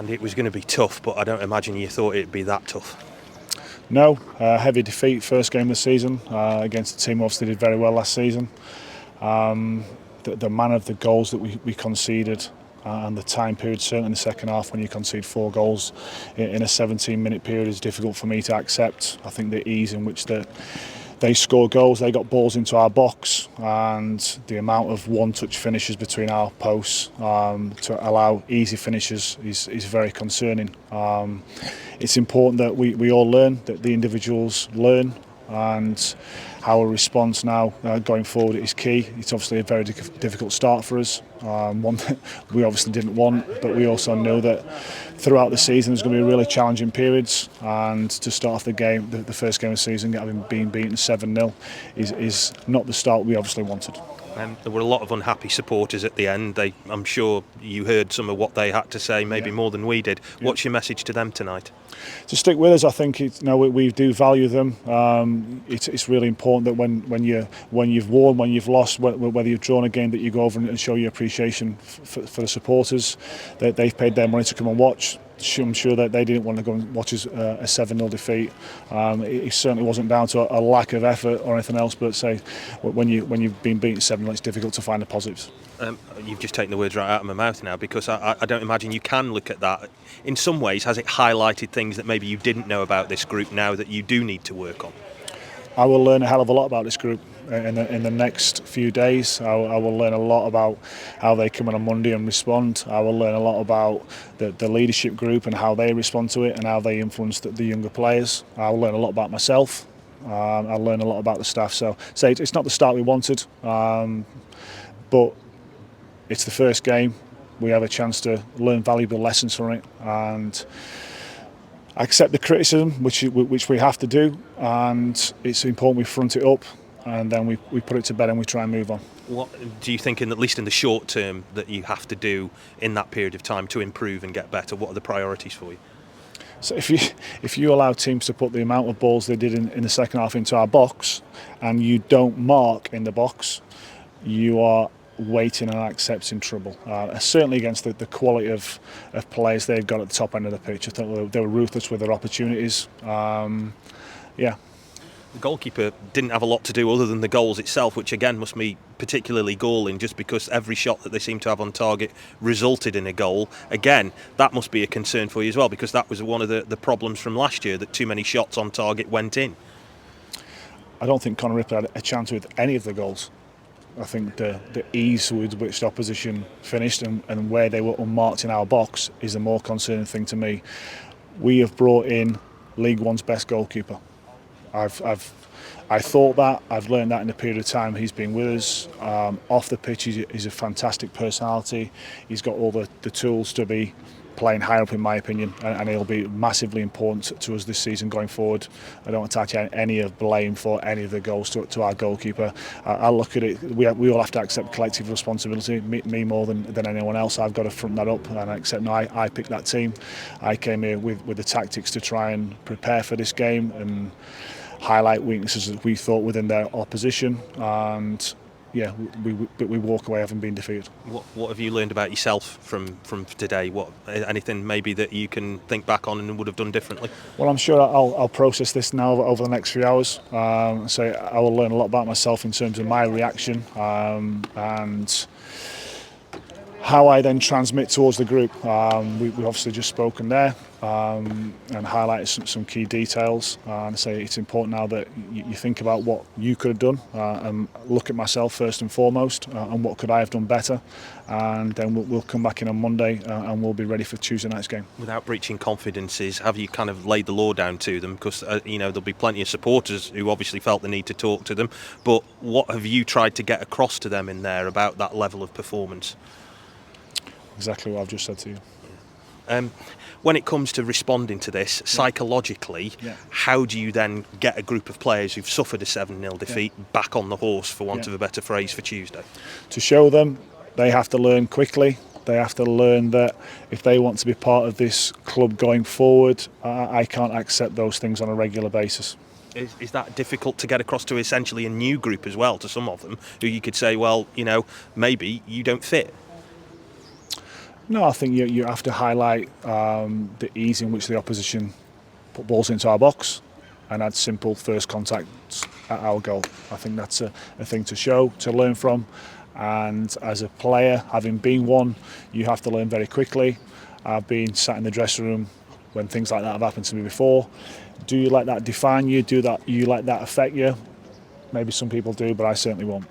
And it was going to be tough, but I don't imagine you thought it'd be that tough. No, heavy defeat first game of the season against a team who obviously did very well last season. The manner of the goals that we conceded and the time period, certainly in the second half when you concede 4 goals in a 17-minute period, is difficult for me to accept. I think the ease in which they score goals, they got balls into our box, and the amount of one-touch finishes between our posts to allow easy finishes is very concerning. It's important that we all learn, that the individuals learn, and our response now going forward is key. It's obviously a very difficult start for us, one that we obviously didn't want, but we also know that throughout the season there's going to be really challenging periods, and to start off the game, the first game of the season, having been beaten 7-0 is not the start we obviously wanted. There were a lot of unhappy supporters at the end. I'm sure you heard some of what they had to say, maybe more than we did. What's your message to them tonight? To stick with us, I think we do value them. It's really important that when you've won, when you've lost, whether you've drawn a game, that you go over and show your appreciation for the supporters. They've paid their money to come and watch. I'm sure that they didn't want to go and watch us a 7-0 defeat. It certainly wasn't down to a lack of effort or anything else, but say when you've been beaten 7-0, it's difficult to find the positives. You've just taken the words right out of my mouth now, because I don't imagine you can look at that. In some ways, has it highlighted things that maybe you didn't know about this group now that you do need to work on? I will learn a hell of a lot about this group in the next few days. I will learn a lot about how they come in on Monday and respond. I will learn a lot about the leadership group and how they respond to it and how they influence the younger players. I will learn a lot about myself. I'll learn a lot about the staff. So it's not the start we wanted, but it's the first game. We have a chance to learn valuable lessons from it, and accept the criticism, which we have to do, and it's important we front it up, and then we put it to bed and we try and move on. What do you think, at least in the short term, that you have to do in that period of time to improve and get better? What are the priorities for you? So if you allow teams to put the amount of balls they did in the second half into our box, and you don't mark in the box, you are waiting and accepting trouble. Certainly against the quality of players they've got at the top end of the pitch. I thought they were ruthless with their opportunities. The goalkeeper didn't have a lot to do other than the goals itself, which again must be particularly galling, just because every shot that they seem to have on target resulted in a goal. Again, that must be a concern for you as well, because that was one of the problems from last year, that too many shots on target went in. I don't think Conor Ripley had a chance with any of the goals. I think the ease with which the opposition finished and where they were unmarked in our box is the more concerning thing to me. We have brought in League One's best goalkeeper. I thought that. I've learned that in the period of time he's been with us. Off the pitch, he's a fantastic personality. He's got all the tools to be playing high up, in my opinion, and he'll be massively important to us this season going forward. I don't attach any of blame for any of the goals to our goalkeeper. I look at it, we all have to accept collective responsibility, me more than anyone else. I've got to front that up and accept, no, I picked that team. I came here with the tactics to try and prepare for this game and highlight weaknesses that we thought within their opposition, and we walk away having been defeated. What have you learned about yourself from today? Anything maybe that you can think back on and would have done differently? Well, I'm sure I'll process this now over the next few hours. So I will learn a lot about myself in terms of my reaction and how I then transmit towards the group. We've obviously just spoken there and highlighted some key details. And I say it's important now that you think about what you could have done and look at myself first and foremost and what could I have done better. And then we'll come back in on Monday and we'll be ready for Tuesday night's game. Without breaching confidences, have you kind of laid the law down to them? Because there'll be plenty of supporters who obviously felt the need to talk to them. But what have you tried to get across to them in there about that level of performance? Exactly what I've just said to you. When it comes to responding to this psychologically, how do you then get a group of players who've suffered a 7-0 defeat back on the horse, for want of a better phrase, for Tuesday? To show them they have to learn quickly. They have to learn that if they want to be part of this club going forward, I can't accept those things on a regular basis. Is that difficult to get across to essentially a new group as well, to some of them, who you could say, well, maybe you don't fit? No, I think you have to highlight the ease in which the opposition put balls into our box and had simple first contacts at our goal. I think that's a thing to show, to learn from. And as a player, having been one, you have to learn very quickly. I've been sat in the dressing room when things like that have happened to me before. Do you let that define you? Do you let that affect you? Maybe some people do, but I certainly won't.